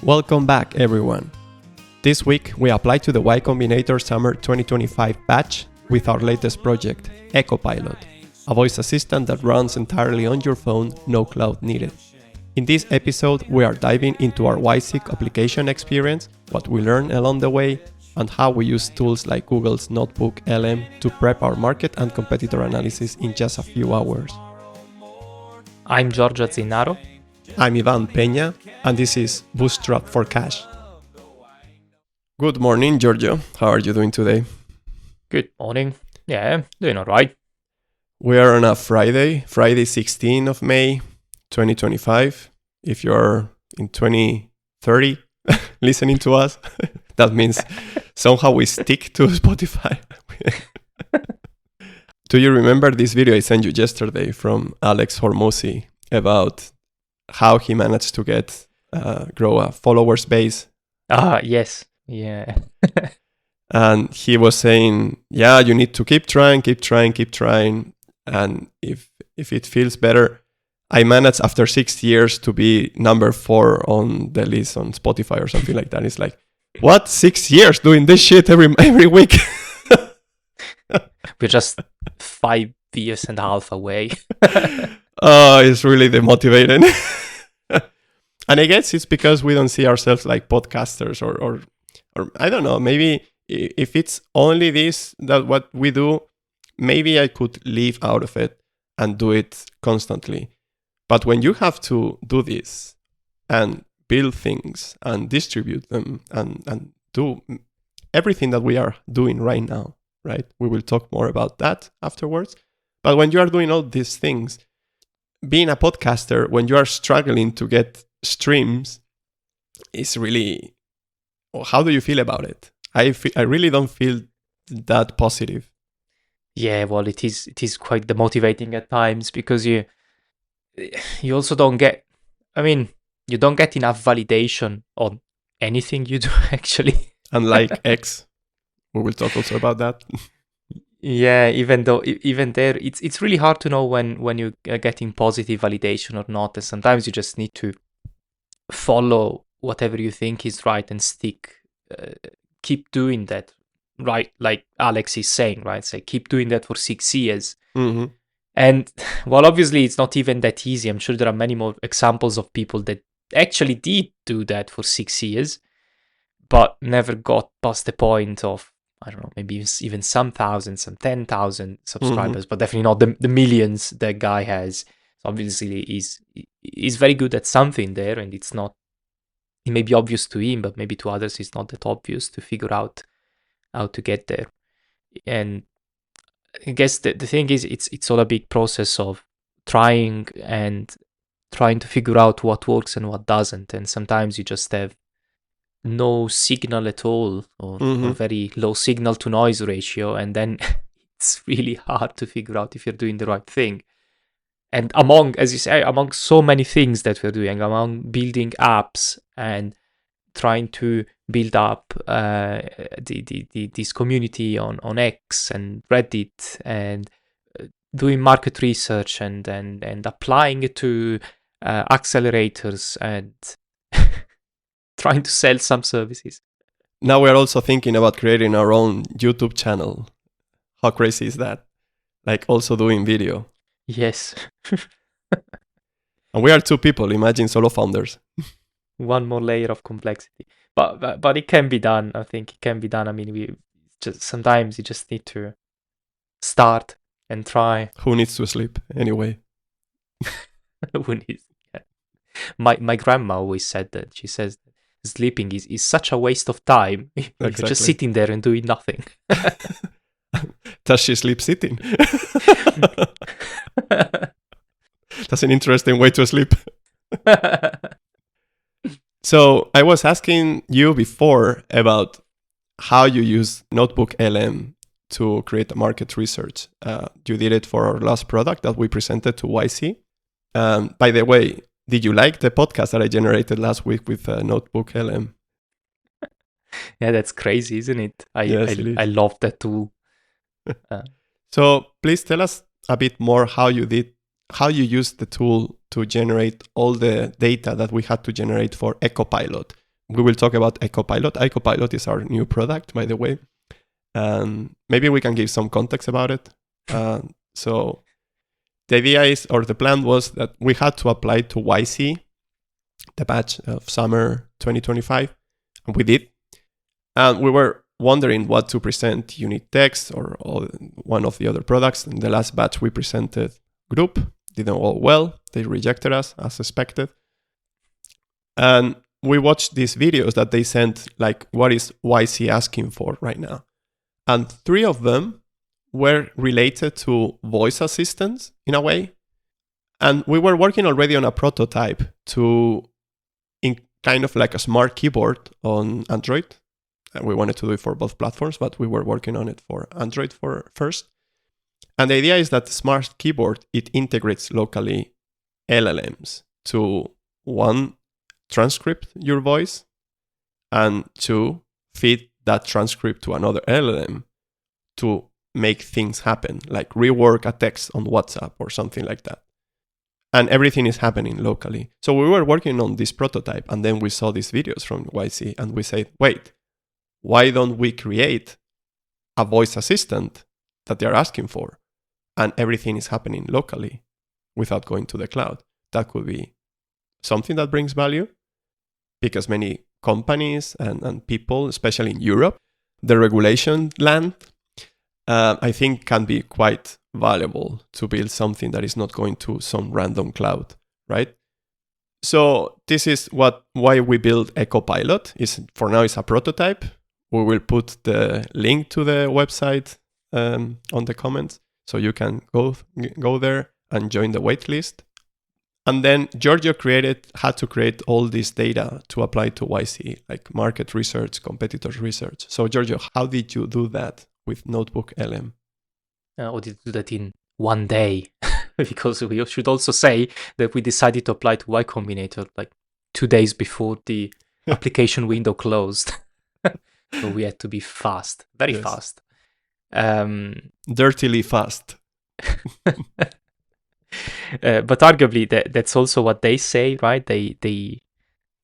Welcome back, everyone. This week, we apply to the Y Combinator Summer 2025 batch with our latest project, Copilot, a voice assistant that runs entirely on your phone, no cloud needed. In this episode, we are diving into our YSeek application experience, what we learned along the way, and how we use tools like Google's Notebook LM to prep our market and competitor analysis in just a few hours. I'm Giorgio Zinaro. I'm Ivan Peña, and this is Bootstrap for Cash. Good morning, Giorgio. How are you doing today? Good morning. Yeah, doing all right. We are on a Friday 16th of May, 2025. If you're in 2030 listening to us, that means somehow we stick to Spotify. Do you remember this video I sent you yesterday from Alex Hormozi about how he managed to grow a followers base? Yes. Yeah. And he was saying, yeah, you need to keep trying. And if it feels better, I managed after 6 years to be number 4 on the list on Spotify or something like that. It's like, what? 6 years doing this shit every week? We're just 5 years and a half away. It's really demotivating. And I guess it's because we don't see ourselves like podcasters or I don't know, maybe if it's only that what we do, maybe I could live out of it and do it constantly. But when you have to do this and build things and distribute them and do everything that we are doing right now, right? We will talk more about that afterwards. But when you are doing all these things, being a podcaster, when you are struggling to get streams, is really... How do you feel about it? I really don't feel that positive. Yeah, well, it is quite demotivating at times because you also don't get... you don't get enough validation on anything you do, actually. Unlike X. We will talk also about that. Yeah, even there, it's really hard to know when you're getting positive validation or not. And sometimes you just need to follow whatever you think is right and keep doing that, right? Like Alex is saying, right? So keep doing that for 6 years. Mm-hmm. And well, obviously, it's not even that easy. I'm sure there are many more examples of people that actually did do that for 6 years, but never got past the point of, I don't know, maybe even some thousands, some 10,000 subscribers, but definitely not the millions that guy has. So obviously, he's very good at something there, and it may be obvious to him, but maybe to others it's not that obvious to figure out how to get there. And I guess the thing is, it's all a big process of trying to figure out what works and what doesn't. And sometimes you just have no signal at all or very low signal to noise ratio, and then it's really hard to figure out if you're doing the right thing. And among so many things that we're doing, among building apps and trying to build up this community on X and Reddit, and doing market research and applying it to accelerators and trying to sell some services. Now we're also thinking about creating our own YouTube channel. How crazy is that? Like also doing video. Yes. And we are 2 people, imagine solo founders. One more layer of complexity. But it can be done. I think it can be done. I mean, sometimes you just need to start and try. Who needs to sleep anyway? Who needs? Yeah. My grandma always said that. She says sleeping is such a waste of time. You're just sitting there and doing nothing. Does she sleep sitting? That's an interesting way to sleep. So I was asking you before about how you use Notebook LM to create a market research. You did it for our last product that we presented to YC. By the way, did you like the podcast that I generated last week with Notebook LM? Yeah, that's crazy, isn't it? I love that tool. So please tell us a bit more how you used the tool to generate all the data that we had to generate for Copilot. we will talk about EcoPilot. EcoPilot is our new product, by the way. And maybe we can give some context about it. So the idea is, or the plan was that we had to apply to YC, the batch of summer 2025, and we did. And we were wondering what to present, unit text or one of the other products. In the last batch we presented group, didn't go well. They rejected us as expected. And we watched these videos that they sent, like, what is YC asking for right now? And 3 of them were related to voice assistants in a way. And we were working already on a prototype to in kind of like a smart keyboard on Android. And we wanted to do it for both platforms, but we were working on it for Android first. And the idea is that the smart keyboard, it integrates locally LLMs to, 1, transcript your voice, and 2, feed that transcript to another LLM to make things happen, like rework a text on WhatsApp or something like that. And everything is happening locally. So we were working on this prototype, and then we saw these videos from YC, and we said, wait, why don't we create a voice assistant that they're asking for, and everything is happening locally without going to the cloud? That could be something that brings value, because many companies and people, especially in Europe, the regulation land, I think can be quite valuable to build something that is not going to some random cloud, right? So this is why we build EcoPilot. For now, it's a prototype. We will put the link to the website on the comments, so you can go there and join the waitlist. And then Giorgio had to create all this data to apply to YC, like market research, competitors research. So Giorgio, how did you do that with Notebook LM? Or did you do that in one day? Because we should also say that we decided to apply to Y Combinator like 2 days before the application window closed. So we had to be fast, very fast. Dirtily fast. But arguably, that's also what they say, right?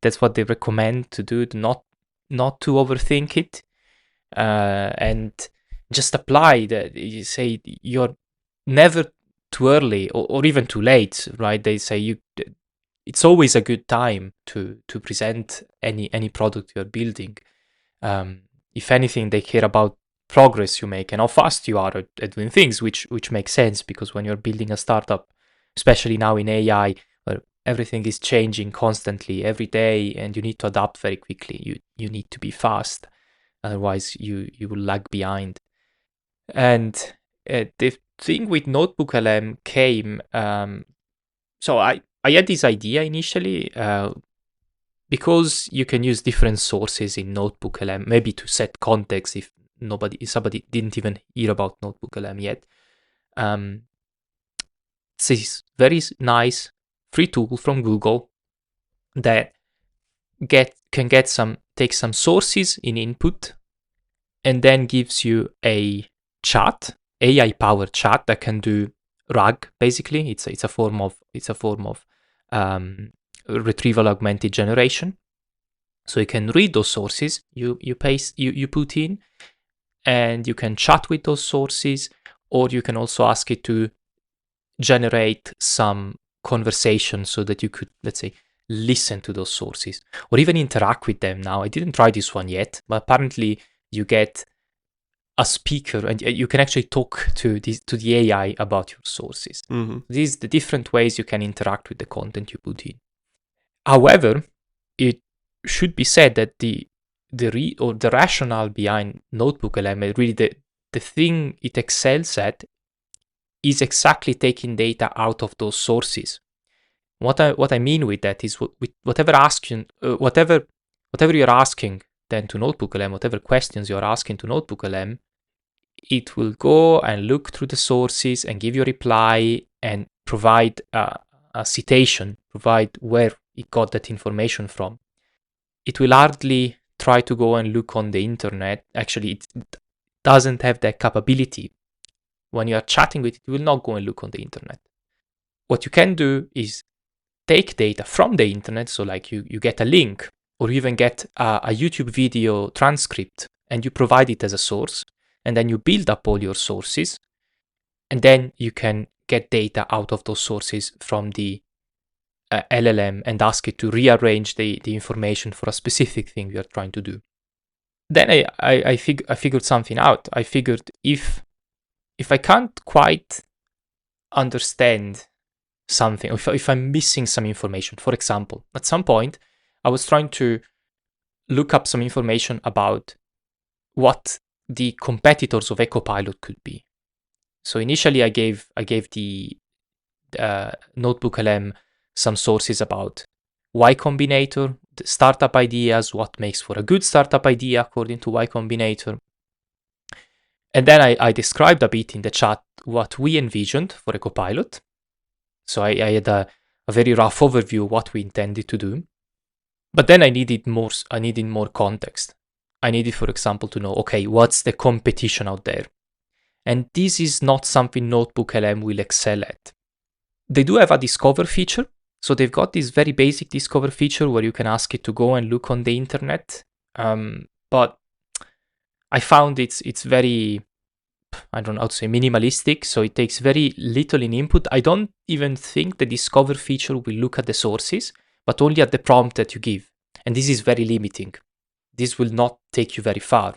That's what they recommend to do, not to overthink it, and just apply that. You say you're never too early or even too late, right? They say it's always a good time to present any product you're building. If anything, they care about progress you make and how fast you are at doing things, which makes sense, because when you're building a startup, especially now in AI, where everything is changing constantly every day and you need to adapt very quickly, you need to be fast, otherwise you will lag behind. And the thing with Notebook LM came, so I had this idea initially, because you can use different sources in Notebook LM, maybe to set context if somebody didn't even hear about Notebook LM yet. It's this very nice free tool from Google that can take some sources in input, and then gives you a chat, AI-powered chat that can do RAG. Basically, it's a form of retrieval augmented generation. So you can read those sources you put in, and you can chat with those sources, or you can also ask it to generate some conversation so that you could, let's say, listen to those sources or even interact with them. Now, I didn't try this one yet, but apparently you get a speaker and you can actually talk to the AI about your sources. Mm-hmm. These are the different ways you can interact with the content you put in. However, it should be said that the rationale behind Notebook LM, really the thing it excels at, is exactly taking data out of those sources. What I mean with that is whatever you're asking then to Notebook LM, whatever questions you're asking to Notebook LM, it will go and look through the sources and give you a reply and provide a citation, provide where it got that information from. It will hardly try to go and look on the internet. Actually, it doesn't have that capability. When you are chatting with it, it will not go and look on the internet. What you can do is take data from the internet. So like you get a link or you even get a YouTube video transcript and you provide it as a source, and then you build up all your sources, and then you can get data out of those sources from the LLM and ask it to rearrange the information for a specific thing you're trying to do. Then I figured something out. I figured if I can't quite understand something, if I'm missing some information, for example, at some point I was trying to look up some information about what the competitors of EcoPilot could be. So initially I gave the Notebook LM some sources about Y Combinator, the startup ideas, what makes for a good startup idea according to Y Combinator. And then I described a bit in the chat what we envisioned for EcoPilot. So I had a very rough overview of what we intended to do. But then I needed more context. I needed, for example, to know, okay, what's the competition out there? And this is not something Notebook LM will excel at. They do have a discover feature. So they've got this very basic discover feature where you can ask it to go and look on the internet. But I found it's very, I don't know how to say, minimalistic. So it takes very little in input. I don't even think the discover feature will look at the sources, but only at the prompt that you give. And this is very limiting. This will not take you very far.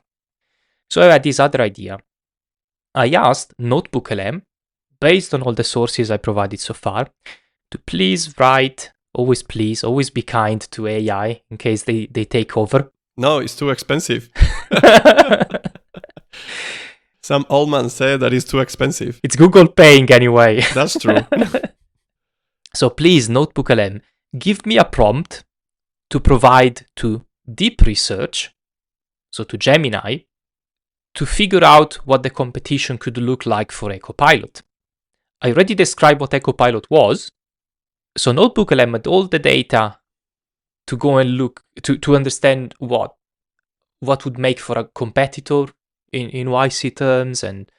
So I had this other idea. I asked Notebook LM, based on all the sources I provided so far, to please write, always be kind to AI in case they take over. No, it's too expensive. Some old man said that it's too expensive. It's Google paying anyway. That's true. So please, Notebook LM, give me a prompt to provide to Deep Research, so to Gemini, to figure out what the competition could look like for EcoPilot. I already described what EcoPilot was, so Notebook LM had all the data to go and look, to understand what would make for a competitor in YC terms and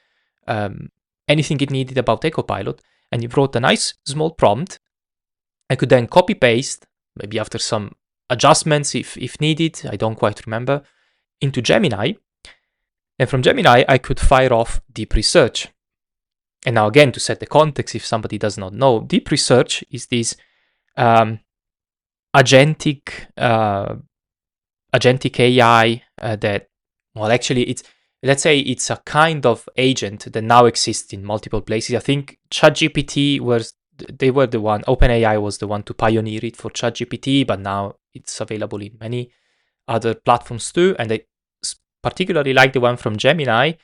anything it needed about EcoPilot, and you wrote a nice small prompt. I could then copy paste, maybe after some adjustments if needed, I don't quite remember, into Gemini. And from Gemini, I could fire off Deep Research. And now again, to set the context, if somebody does not know, Deep Research is this agentic AI that, well, actually, let's say it's a kind of agent that now exists in multiple places. I think ChatGPT they were the one, OpenAI was the one to pioneer it for ChatGPT, but now it's available in many other platforms too. And I particularly like the one from Gemini,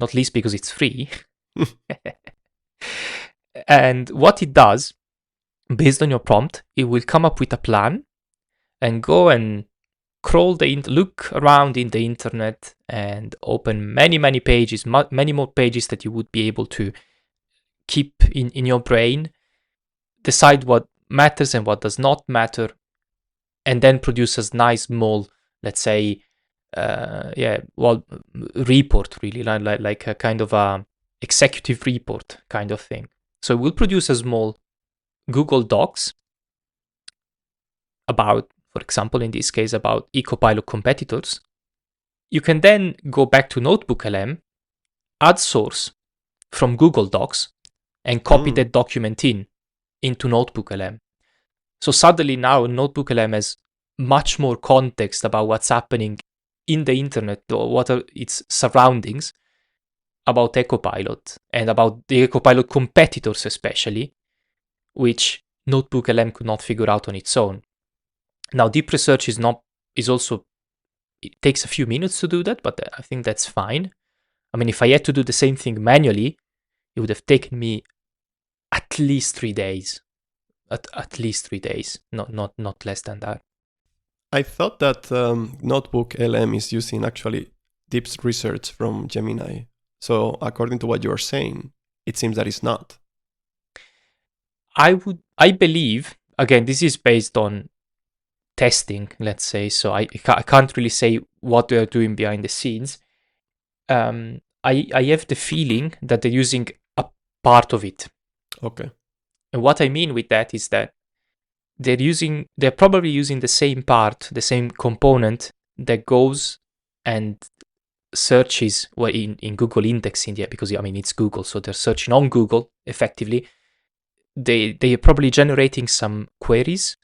not least because it's free. And what it does, based on your prompt, it will come up with a plan and go and crawl look around in the internet and open many pages, many more pages that you would be able to keep in your brain, decide what matters and what does not matter, and then produce a nice small, let's say, report, really, like a kind of a executive report kind of thing. So we'll produce a small Google Docs about, for example, in this case, about EcoPilot competitors. You can then go back to Notebook LM, add source from Google Docs, and copy that document into Notebook LM. So suddenly now Notebook LM has much more context about what's happening in the internet, or what are its surroundings about EcoPilot and about the EcoPilot competitors especially, which Notebook LM could not figure out on its own. Now, Deep Research it takes a few minutes to do that, but I think that's fine. I mean, if I had to do the same thing manually, it would have taken me at least 3 days. At least 3 days, not less than that. I thought that Notebook LM is using actually Deep Research from Gemini. So according to what you are saying, it seems that it's not. I believe, again, this is based on testing, let's say, so I can't really say what they're doing behind the scenes. I have the feeling that they're using a part of it. Okay. And what I mean with that is that they're probably using the same part, the same component that goes and searches in Google indexing, because I mean it's Google, so they're searching on Google effectively. They are probably generating some queries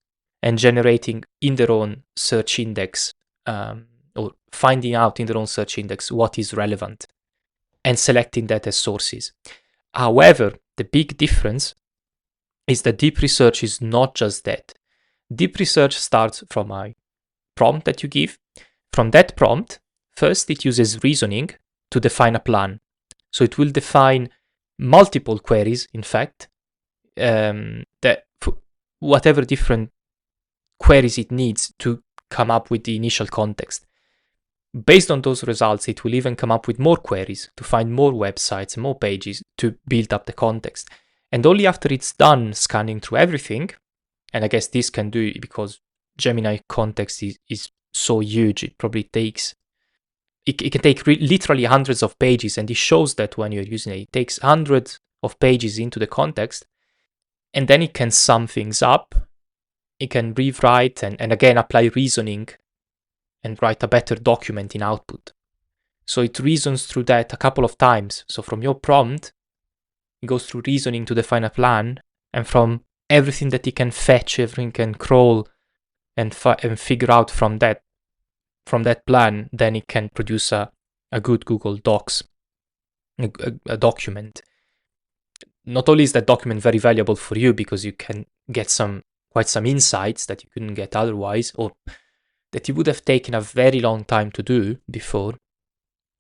and generating in their own search index, or finding out in their own search index what is relevant and selecting that as sources. However, the big difference is that deep research is not just that. Deep research starts from a prompt that you give. From that prompt, first it uses reasoning to define a plan. So it will define multiple queries, in fact, that whatever different queries it needs to come up with the initial context. Based on those results, it will even come up with more queries to find more websites, more pages to build up the context. And only after it's done scanning through everything, and I guess this can do it because Gemini context is so huge, it probably takes, it can take literally hundreds of pages, and it shows that when you're using it, it takes hundreds of pages into the context, and then it can sum things up, it can rewrite and again apply reasoning and write a better document in output. So it reasons through that a couple of times. So from your prompt, it goes through reasoning to define a plan, and from everything that it can fetch, everything can crawl and figure out from that plan, then it can produce a good Google Docs, a document. Not only is that document very valuable for you because you can get quite some insights that you couldn't get otherwise, or that you would have taken a very long time to do before,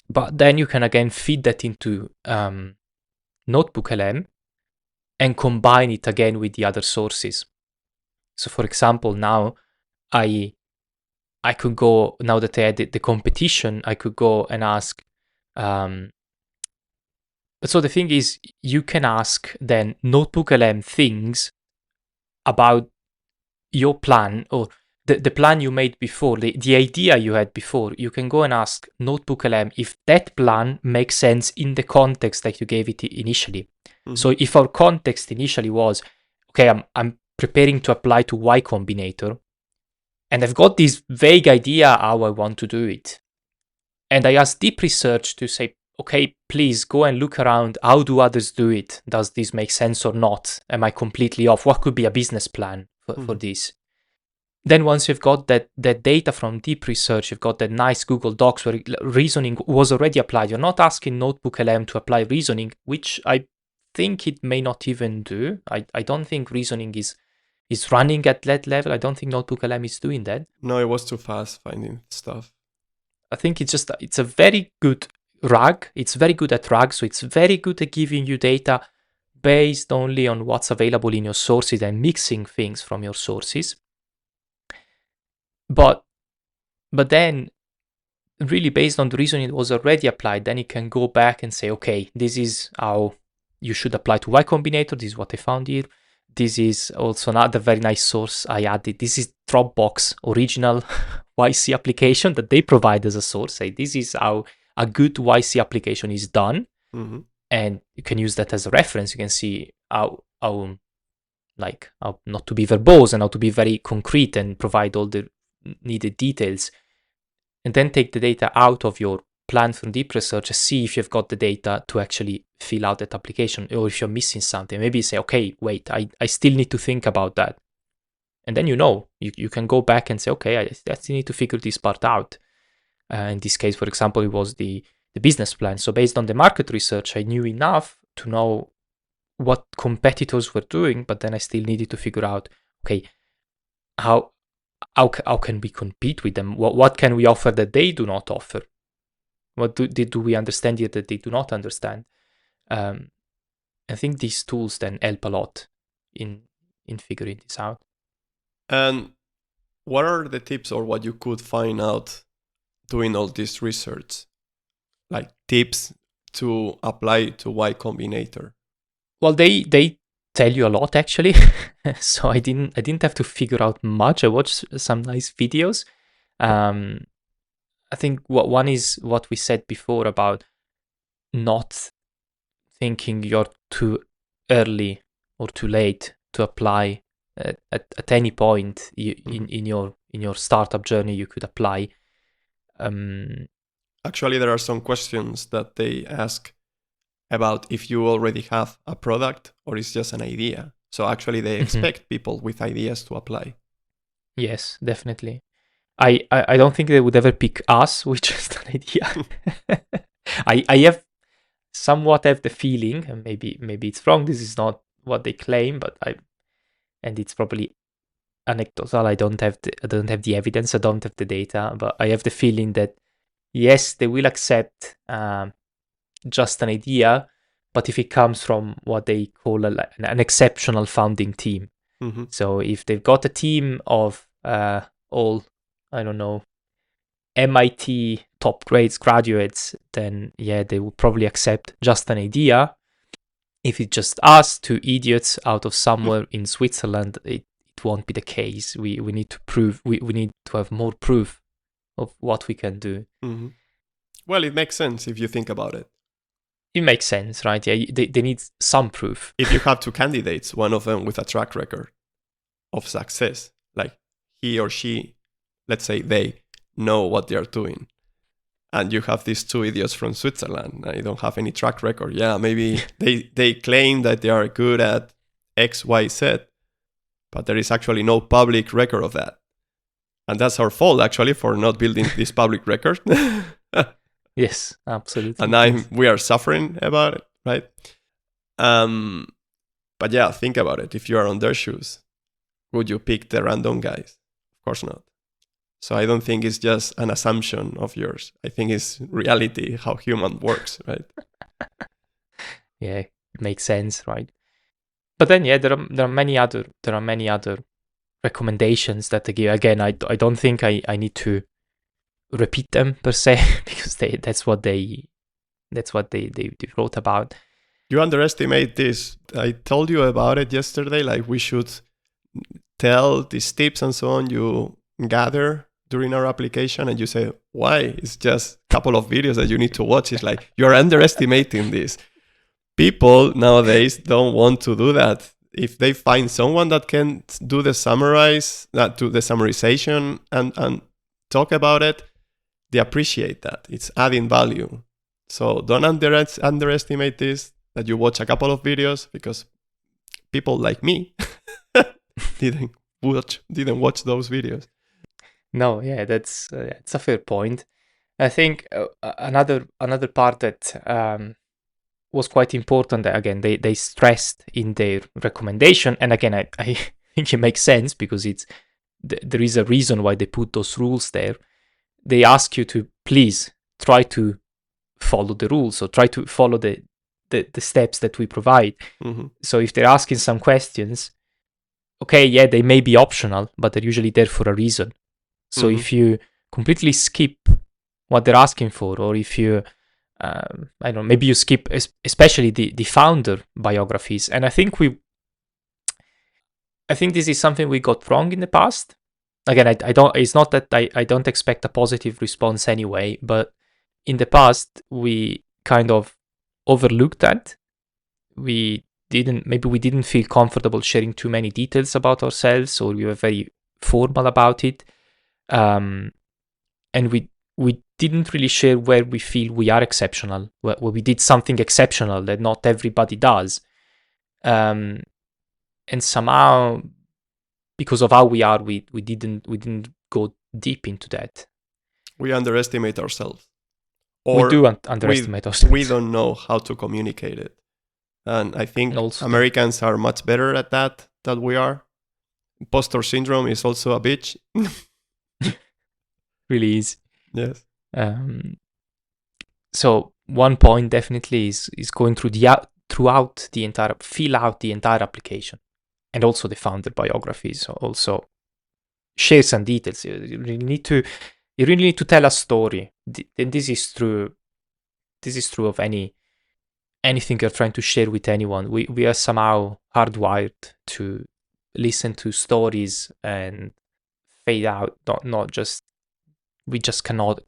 but then you can again feed that into Notebook LM and combine it again with the other sources. So for example, now I could go, now that I added the competition, I could go and ask, so the thing is, you can ask then Notebook LM things about your plan, or the plan you made before, the idea you had before. You can go and ask Notebook LM if that plan makes sense in the context that you gave it initially. Mm-hmm. So if our context initially was, okay, I'm preparing to apply to Y Combinator, and I've got this vague idea how I want to do it. And I asked Deep Research to say, okay, please go and look around. How do others do it? Does this make sense or not? Am I completely off? What could be a business plan for this? Then once you've got that data from Deep Research, you've got that nice Google Docs where reasoning was already applied. You're not asking Notebook LM to apply reasoning, which I think it may not even do. I don't think reasoning is running at that level. I don't think Notebook LM is doing that. No, it was too fast finding stuff. I think it's a very good RAG. It's very good at RAG, so it's very good at giving you data based only on what's available in your sources and mixing things from your sources. But then, really based on the reasoning that was already applied, then it can go back and say, okay, this is how you should apply to Y Combinator. This is what I found here. This is also another very nice source I added. This is Dropbox original YC application that they provide as a source. Say, this is how a good YC application is done. Mm-hmm. And you can use that as a reference. You can see how not to be verbose and how to be very concrete and provide all the needed details. And then take the data out of your plan from Deep Research and see if you've got the data to actually fill out that application, or if you're missing something. Maybe you say, okay, wait, I still need to think about that. And then you can go back and say, okay, I still need to figure this part out. In this case, for example, it was the business plan. So based on the market research, I knew enough to know what competitors were doing, but then I still needed to figure out, okay, how can we compete with them? What can we offer that they do not offer? What do we understand here that they do not understand? I think these tools then help a lot in figuring this out. And what are the tips, or what you could find out doing all this research? Like tips to apply to Y Combinator? Well, they tell you a lot actually. So I didn't have to figure out much. I watched some nice videos. I think one is what we said before about not thinking you're too early or too late to apply at any point in your startup journey you could apply. Actually, there are some questions that they ask about if you already have a product or it's just an idea. So actually, they expect people with ideas to apply. Yes, definitely. I don't think they would ever pick us with just an idea. I have somewhat have the feeling, and maybe it's wrong. This is not what they claim, but and it's probably anecdotal. I don't have the evidence. I don't have the data, but I have the feeling that yes, they will accept just an idea, but if it comes from what they call an exceptional founding team. Mm-hmm. So if they've got a team of all, I don't know, MIT top grades graduates, then yeah, they will probably accept just an idea. If it's just us, two idiots out of somewhere in Switzerland, it won't be the case. We need to prove, we need to have more proof of what we can do. Mm-hmm. Well, it makes sense if you think about it. It makes sense, right? Yeah, they need some proof. If you have two candidates, one of them with a track record of success, like he or she, let's say they know what they are doing, and you have these two idiots from Switzerland, they don't have any track record. Yeah, maybe they claim that they are good at X, Y, Z, but there is actually no public record of that. And that's our fault, actually, for not building this public record. Yes, absolutely. And we are suffering about it, right? But yeah, think about it. If you are on their shoes, would you pick the random guys? Of course not. So I don't think it's just an assumption of yours. I think it's reality, how human works, right? Yeah, it makes sense, right? But then, yeah, there are many other recommendations that they give. Again, I don't think I need to repeat them per se because that's what they wrote about. You underestimate this. I told you about it yesterday. Like we should tell these tips and so on you gather during our application, and you say, why? It's just a couple of videos that you need to watch. It's like you're underestimating this. People nowadays don't want to do that. If they find someone that can do the summarization and talk about it, they appreciate that. It's adding value. So don't underestimate this, that you watch a couple of videos, because people like me didn't watch those videos. No, yeah, that's it's a fair point. I think another part that was quite important that, again, they stressed in their recommendation, and again, I think it makes sense because there is a reason why they put those rules there. They ask you to please try to follow the rules, so try to follow the steps that we provide. Mm-hmm. So if they're asking some questions, okay, yeah, they may be optional, but they're usually there for a reason. So if you completely skip what they're asking for, or if you I don't know, maybe you skip especially the founder biographies, and I think this is something we got wrong in the past. Again, I don't, it's not that I don't expect a positive response anyway, but in the past we kind of overlooked that. We didn't feel comfortable sharing too many details about ourselves, or we were very formal about it, and we didn't really share where we feel we are exceptional, where we did something exceptional that not everybody does, and somehow, because of how we are, we didn't go deep into that. We underestimate ourselves. Or we do underestimate ourselves. We don't know how to communicate it. And I think also, Americans are much better at that than we are. Imposter syndrome is also a bitch. Really is. Yes. So one point definitely is going throughout the entire, fill out the entire application, and also the founder biographies. So also share some details. You really need to tell a story. And this is true. This is true of anything you're trying to share with anyone. We are somehow hardwired to listen to stories and fade out. Not just, we just cannot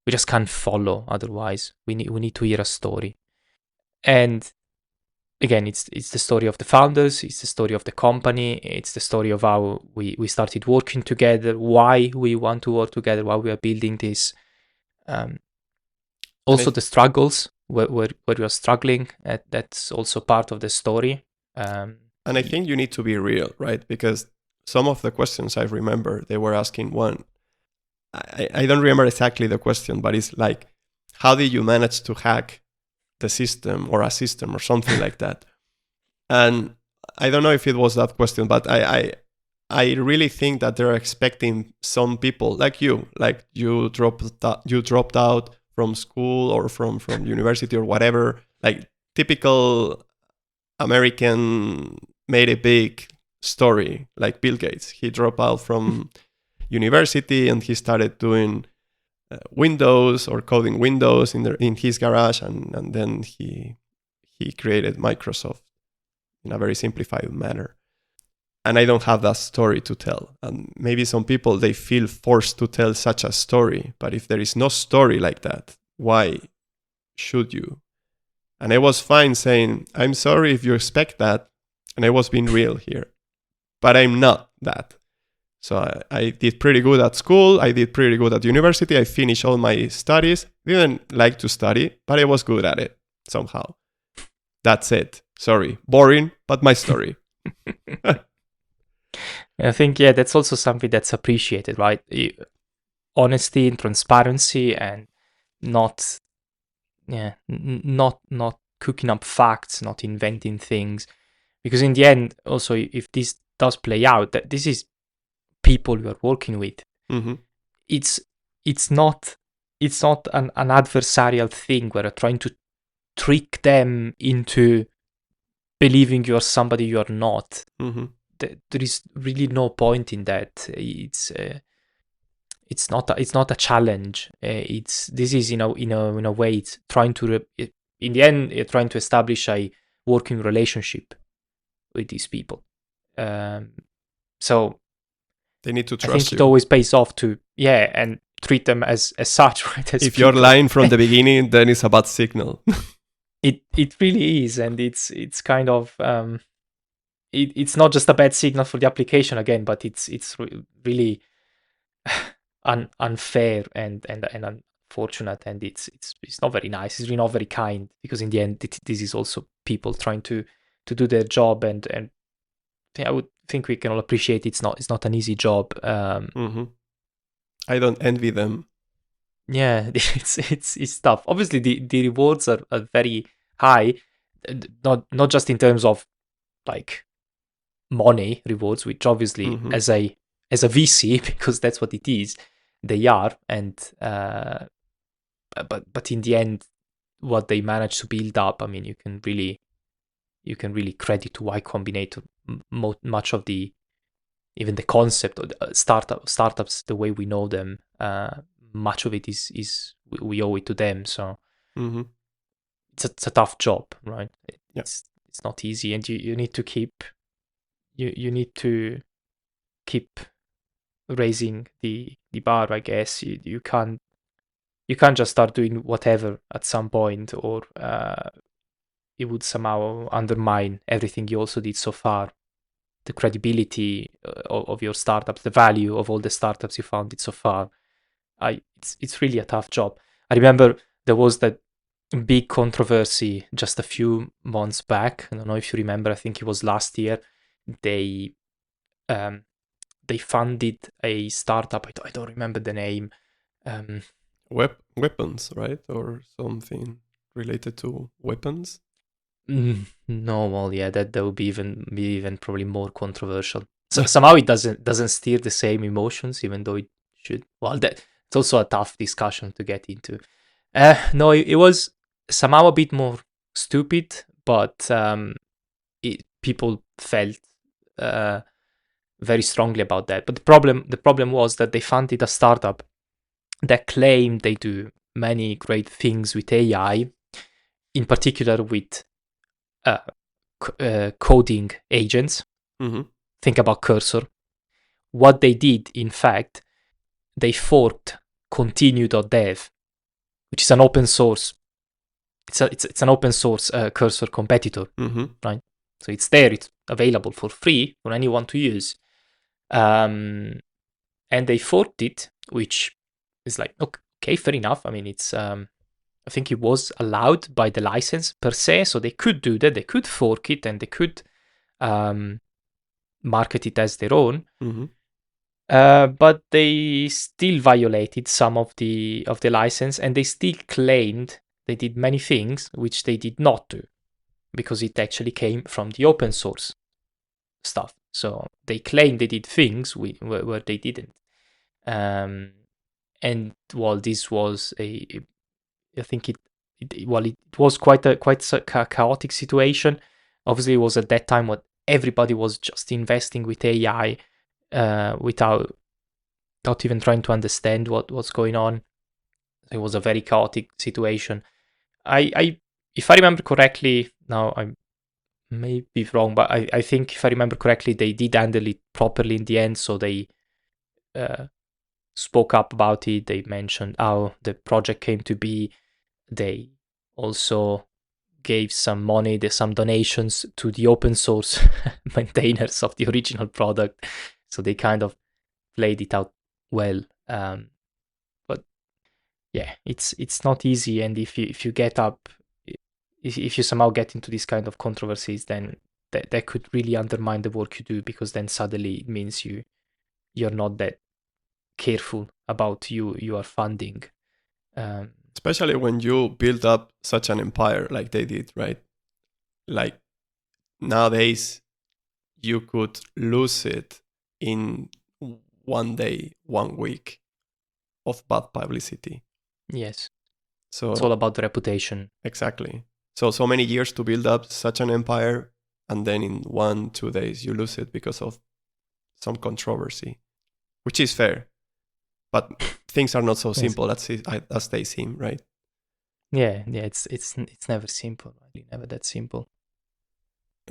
we just can't follow otherwise. We need to hear a story. And again, it's the story of the founders, it's the story of the company, it's the story of how we started working together, why we want to work together, why we are building this. Also the struggles where we are struggling. That's also part of the story. And I think you need to be real, right? Because some of the questions I remember, they were asking one. I don't remember exactly the question, but it's like, how did you manage to hack the system or a system or something like that? And I don't know if it was that question, but I really think that they're expecting some people like you dropped out from school or from university or whatever, like typical American made a big story, like Bill Gates. He dropped out from university and he started doing Windows or coding Windows in his garage, and then he created Microsoft in a very simplified manner. And I don't have that story to tell. And maybe some people, they feel forced to tell such a story. But if there is no story like that, why should you? And I was fine saying, I'm sorry if you expect that. And I was being real here. But I'm not that. So I did pretty good at school. I did pretty good at university. I finished all my studies. Didn't like to study, but I was good at it somehow. That's it. Sorry. Boring, but my story. I think, yeah, that's also something that's appreciated, right? Honesty and transparency, and not cooking up facts, not inventing things. Because in the end, also, if this does play out, that this is people you are working with. Mm-hmm. It's not an adversarial thing where you're trying to trick them into believing you're somebody you're not. Mm-hmm. There is really no point in that. It's not a challenge. This is in a way it's trying to in the end you're trying to establish a working relationship with these people. So they need to trust I think you. It always pays off to and treat them as such, right? As if people. you're lying from the beginning, then it's a bad signal. It really is, and it's kind of it's not just a bad signal for the application again, but it's really unfair and unfortunate, and it's not very nice. It's really not very kind, because in the end, this is also people trying to do their job, and I would think we can all appreciate it's not an easy job. Mm-hmm. I don't envy them. Yeah, it's tough. Obviously, the rewards are very high, not just in terms of like money rewards, which obviously Mm-hmm. as a VC, because that's what it is, they are, and but in the end, what they manage to build up, I mean, you can really credit to Y Combinator much of the even the concept of the startups, the way we know them. Much of it is we owe it to them. So Mm-hmm. it's a tough job, right? Yeah. It's not easy, and you need to keep you need to keep raising the bar, I guess. You can't just start doing whatever at some point, or it would somehow undermine everything you also did so far, the credibility of your startups, the value of all the startups you founded so far. It's really a tough job. I remember there was that big controversy just a few months back. I don't know if you remember. I think it was last year. They funded a startup. I don't remember the name. Weapons, right? Or something related to weapons? No, well, yeah, that would be even probably more controversial. So somehow it doesn't steer the same emotions, even though it should. Well, it's also a tough discussion to get into. No, it was somehow a bit more stupid, but people felt very strongly about that. But the problem was that they funded a startup that claimed they do many great things with AI, in particular with coding agents. Mm-hmm. Think about Cursor. What they did, in fact, they forked continue.dev, which is an open source it's an open source cursor competitor, right? So it's there, it's available for free for anyone to use. And they forked it, which is like, okay, fair enough. I mean, it's I think it was allowed by the license per se, so they could do that. They could fork it and they could market it as their own. But they still violated some of the license, and they still claimed they did many things which they did not do, because it actually came from the open source stuff. So they claimed they did things where they didn't. And while this was I think it was quite a chaotic situation. Obviously, it was at that time when everybody was just investing with AI without not even trying to understand what's going on. It was a very chaotic situation. If I remember correctly, now I may be wrong, but I think if I remember correctly, they did handle it properly in the end. So they spoke up about it. They mentioned how the project came to be. They also gave some money, some donations to the open source maintainers of the original product. So they kind of played it out well. But yeah, it's not easy. And if you get up, if you somehow get into these kind of controversies, then that could really undermine the work you do, because then suddenly it means you're not that careful about you are funding. Especially when you build up such an empire like they did, right? Like nowadays, you could lose it in one day, 1 week of bad publicity. Yes. So it's all about the reputation. Exactly. So many years to build up such an empire, and then in 1-2 days you lose it because of some controversy, which is fair. But things are not so simple as they seem, right? Yeah, it's never simple. Really, never that simple.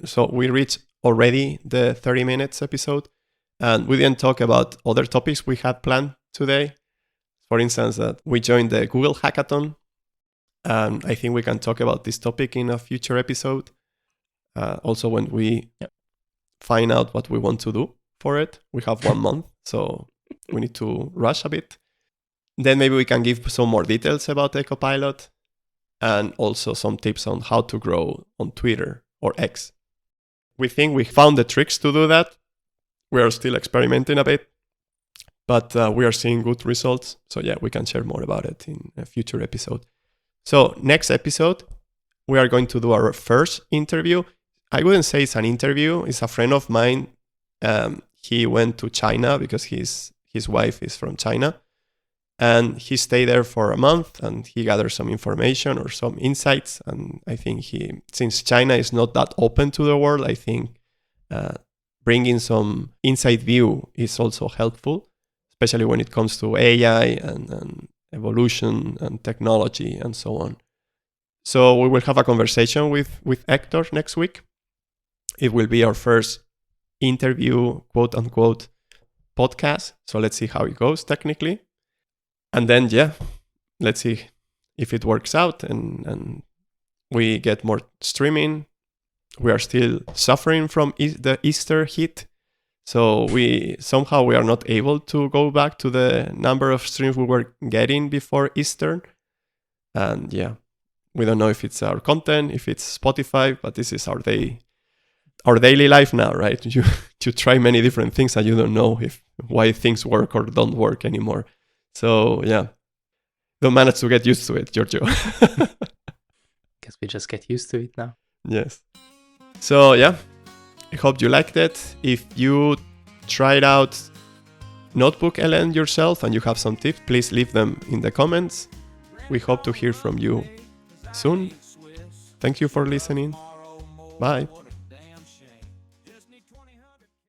So we reached already the 30 minutes episode, and we didn't talk about other topics we had planned today. For instance, that we joined the Google Hackathon, and I think we can talk about this topic in a future episode. Also, when we find out what we want to do for it, we have 1 month, so we need to rush a bit. Then maybe we can give some more details about EcoPilot, and also some tips on how to grow on Twitter or X. We think we found the tricks to do that. We are still experimenting a bit, but we are seeing good results. So yeah, we can share more about it in a future episode. So next episode, we are going to do our first interview. I wouldn't say it's an interview. It's a friend of mine. He went to China because his wife is from China. And he stayed there for a month, and he gathered some information or some insights. And I think since China is not that open to the world, I think bringing some inside view is also helpful, especially when it comes to AI and evolution and technology and so on. So we will have a conversation with Hector next week. It will be our first interview, quote unquote, podcast. So let's see how it goes technically. And then, let's see if it works out and we get more streaming. We are still suffering from the Easter heat. So we are not able to go back to the number of streams we were getting before Easter. And we don't know if it's our content, if it's Spotify, but this is our daily life now, right? You try many different things and you don't know why things work or don't work anymore. So don't manage to get used to it, Giorgio. Guess we just get used to it now. Yes. So I hope you liked it. If you tried out NotebookLM yourself and you have some tips, please leave them in the comments. We hope to hear from you soon. Thank you for listening. Bye.